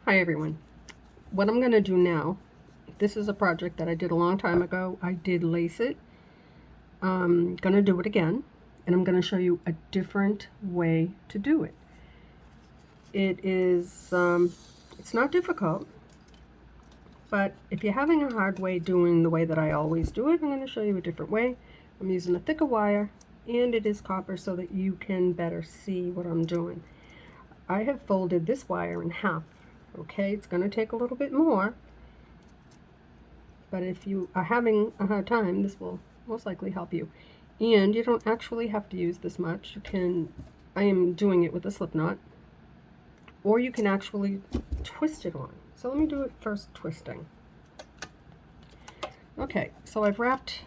Hi everyone. What I'm going to do now, this is a project that I did a long time ago. I did lace it. I'm going to do it again, and I'm going to show you a different way to do it. It's not difficult, but if you're having a hard way doing the way that I always do it, I'm going to show you a different way. I'm using a thicker wire, and it is copper so that you can better see what I'm doing. I have folded this wire in half. Okay, it's going to take a little bit more, but if you are having a hard time, this will most likely help you. And you don't actually have to use this much. I am doing it with a slip knot, or you can actually twist it on. So let me do it first twisting. Okay, so I've wrapped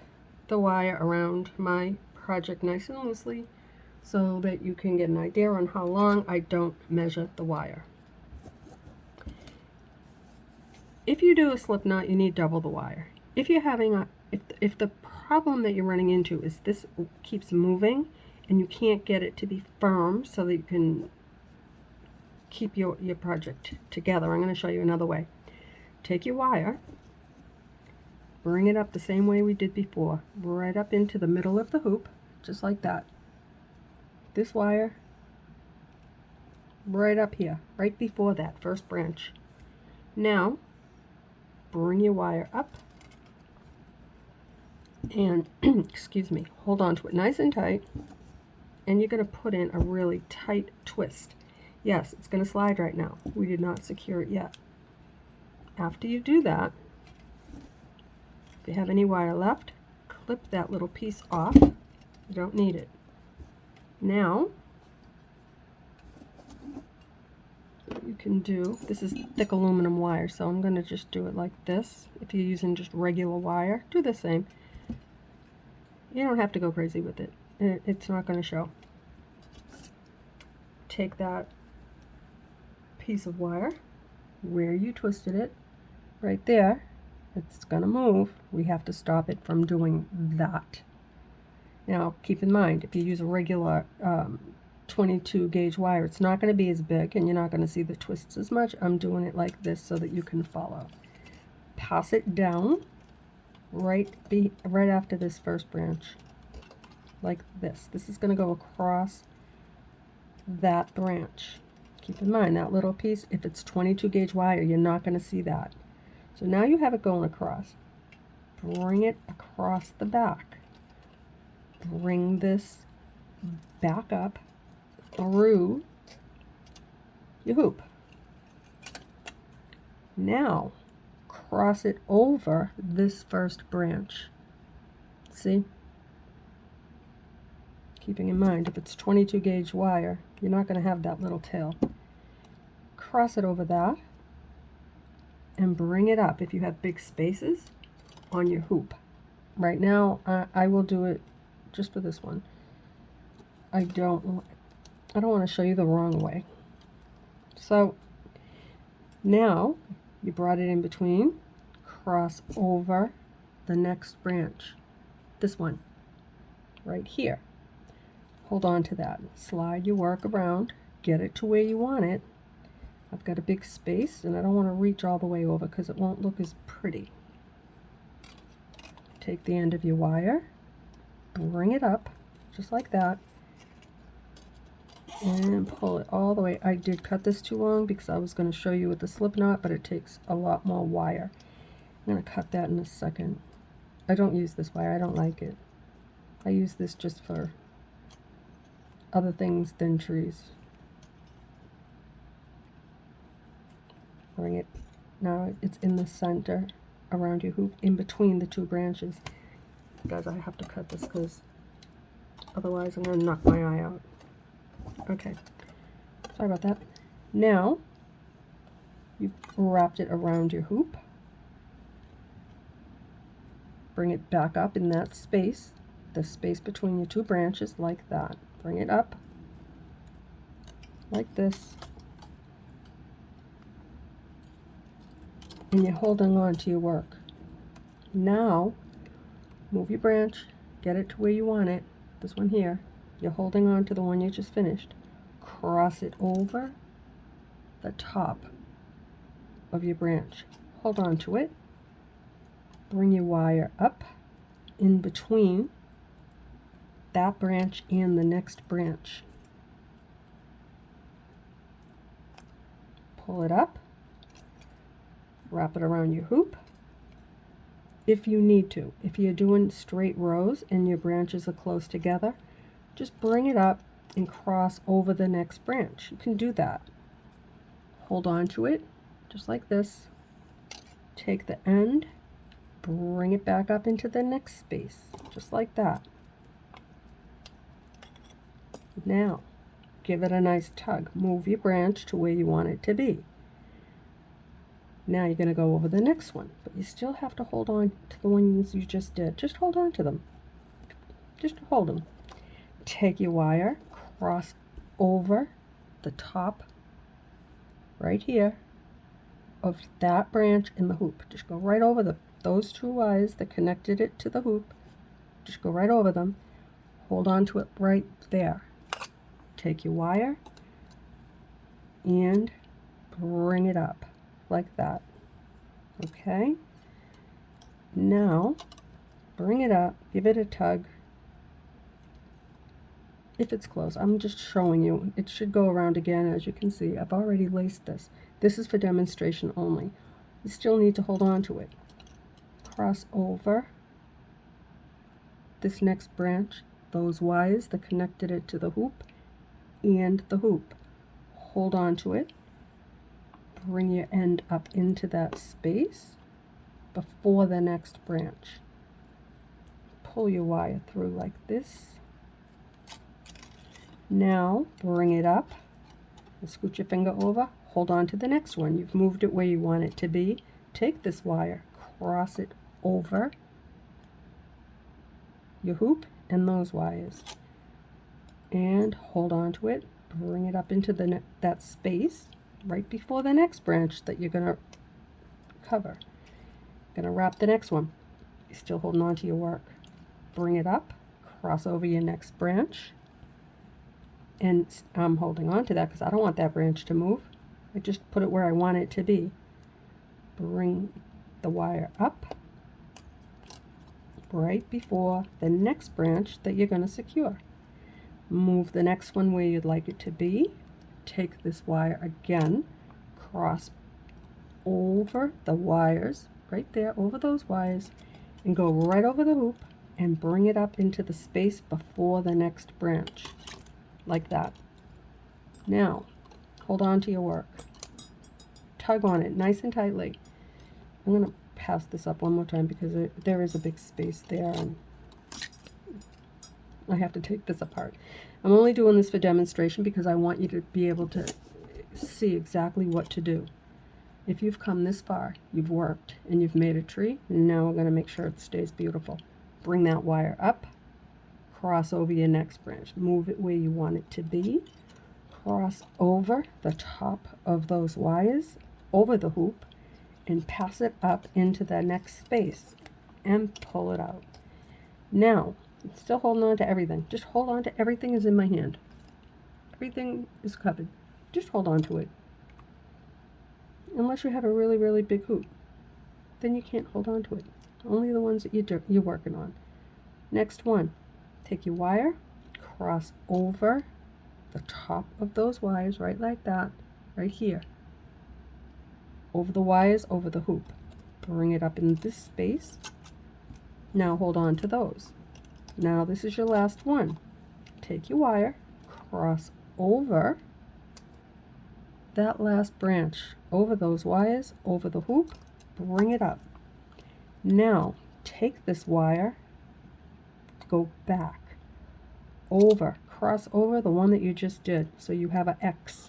the wire around my project nice and loosely so that you can get an idea on how long. I don't measure the wire. If you do a slip knot, you need double the wire. If you're having if the problem that you're running into is this keeps moving and you can't get it to be firm so that you can keep your project together, I'm going to show you another way. Take your wire, bring it up the same way we did before, right up into the middle of the hoop, just like that. This wire right up here, right before that first branch. Now, bring your wire up and excuse me, hold on to it nice and tight, and you're going to put in a really tight twist. Yes, it's going to slide right now. We did not secure it yet. After you do that, if you have any wire left, clip that little piece off. You don't need it. Now, what you can do, this is thick aluminum wire, so I'm going to just do it like this. If you're using just regular wire, do the same. You don't have to go crazy with it. It's not going to show. Take that piece of wire where you twisted it, right there. It's going to move. We have to stop it from doing that. Now, keep in mind, if you use a regular 22 gauge wire, it's not going to be as big and you're not going to see the twists as much. I'm doing it like this so that you can follow. Pass it down right after this first branch, like this. This is going to go across that branch. Keep in mind, that little piece, if it's 22 gauge wire, you're not going to see that. So now you have it going across. Bring it across the back. Bring this back up through your hoop. Now, cross it over this first branch. See? Keeping in mind, if it's 22 gauge wire, you're not going to have that little tail. Cross it over that and bring it up if you have big spaces on your hoop. Right now, I will do it just for this one. I don't want to show you the wrong way. So now you brought it in between, cross over the next branch, this one right here. Hold on to that, slide your work around, get it to where you want it. I've got a big space and I don't want to reach all the way over because it won't look as pretty. Take the end of your wire, bring it up just like that, and pull it all the way. I did cut this too long because I was going to show you with the slip knot, but it takes a lot more wire. I'm going to cut that in a second. I don't use this wire, I don't like it. I use this just for other things than trees. Bring it, now it's in the center around your hoop, in between the two branches. Guys, I have to cut this because otherwise I'm going to knock my eye out. Okay, sorry about that. Now, you've wrapped it around your hoop. Bring it back up in that space, the space between your two branches, like that. Bring it up, like this. And you're holding on to your work. Now, move your branch, get it to where you want it, this one here. You're holding on to the one you just finished. Cross it over the top of your branch. Hold on to it. Bring your wire up in between that branch and the next branch. Pull it up, wrap it around your hoop. If you need to, if you're doing straight rows and your branches are close together, just bring it up and cross over the next branch. You can do that. Hold on to it, just like this. Take the end, bring it back up into the next space, just like that. Now, give it a nice tug. Move your branch to where you want it to be. Now you're going to go over the next one, but you still have to hold on to the ones you just did. Just hold on to them. Just hold them. Take your wire, cross over the top right here of that branch in the hoop. Just go right over those two wires that connected it to the hoop. Just go right over them. Hold on to it right there. Take your wire and bring it up like that. Okay, now bring it up, give it a tug. If it's close, I'm just showing you. It should go around again. As you can see, I've already laced this. This is for demonstration only. You still need to hold on to it. Cross over this next branch, those wires that connected it to the hoop and the hoop. Hold on to it. Bring your end up into that space before the next branch. Pull your wire through like this. Now bring it up and scoot your finger over. Hold on to the next one. You've moved it where you want it to be. Take this wire, cross it over your hoop and those wires, and hold on to it. Bring it up into that space right before the next branch that you're going to cover. Going to wrap the next one. You're still holding on to your work. Bring it up, cross over your next branch, and I'm holding on to that because I don't want that branch to move. I just put it where I want it to be. Bring the wire up right before the next branch that you're going to secure. Move the next one where you'd like it to be. Take this wire again, cross over the wires, right there over those wires, and go right over the hoop and bring it up into the space before the next branch, like that. Now, hold on to your work. Tug on it nice and tightly. I'm going to pass this up one more time because there is a big space there and I have to take this apart. I'm only doing this for demonstration because I want you to be able to see exactly what to do. If you've come this far, you've worked and you've made a tree, and now we're going to make sure it stays beautiful. Bring that wire up, cross over your next branch, move it where you want it to be, cross over the top of those wires, over the hoop, and pass it up into the next space and pull it out. Now, I'm still holding on to everything. Just hold on to everything is in my hand. Everything is covered. Just hold on to it. Unless you have a really, really big hoop, then you can't hold on to it. Only the ones that you're working on. Next one, take your wire, cross over the top of those wires, right like that, right here. Over the wires, over the hoop. Bring it up in this space. Now hold on to those. Now this is your last one. Take your wire, cross over that last branch, over those wires, over the hoop, bring it up. Now take this wire, go back, over, cross over the one that you just did, so you have an X.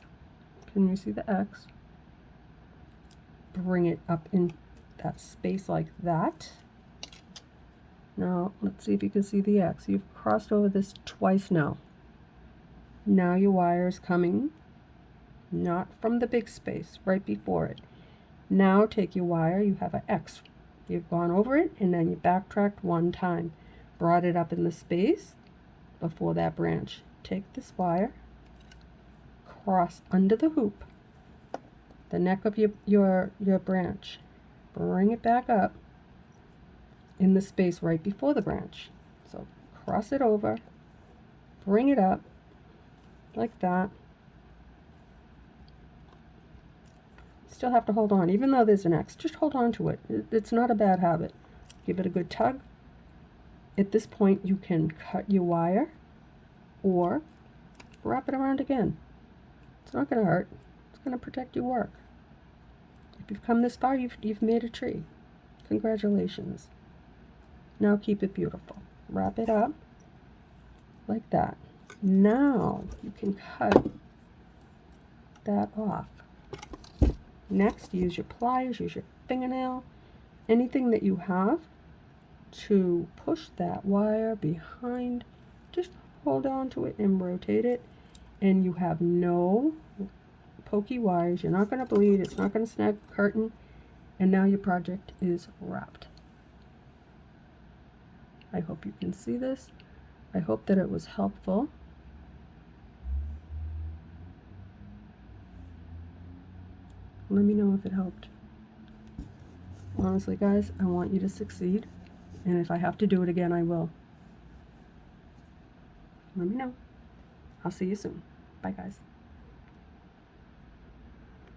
Can you see the X? Bring it up in that space like that. Now let's see if you can see the X. You've crossed over this twice now. Now your wire is coming not from the big space, right before it. Now take your wire, you have an X. You've gone over it and then you backtracked one time. Brought it up in the space before that branch. Take this wire, cross under the hoop, the neck of your branch. Bring it back up in the space right before the branch. So cross it over, bring it up like that. Still have to hold on, even though there's an X, just hold on to it. It's not a bad habit. Give it a good tug. At this point, you can cut your wire or wrap it around again. It's not going to hurt. It's going to protect your work. If you've come this far, you've made a tree. Congratulations. Now keep it beautiful. Wrap it up like that. Now you can cut that off. Next, use your pliers, use your fingernail, anything that you have to push that wire behind. Just hold on to it and rotate it, and you have no pokey wires. You're not going to bleed. It's not going to snag the curtain. And now your project is wrapped. I hope you can see this. I hope that it was helpful. Let me know if it helped. Honestly, guys, I want you to succeed. And if I have to do it again, I will. Let me know. I'll see you soon. Bye, guys.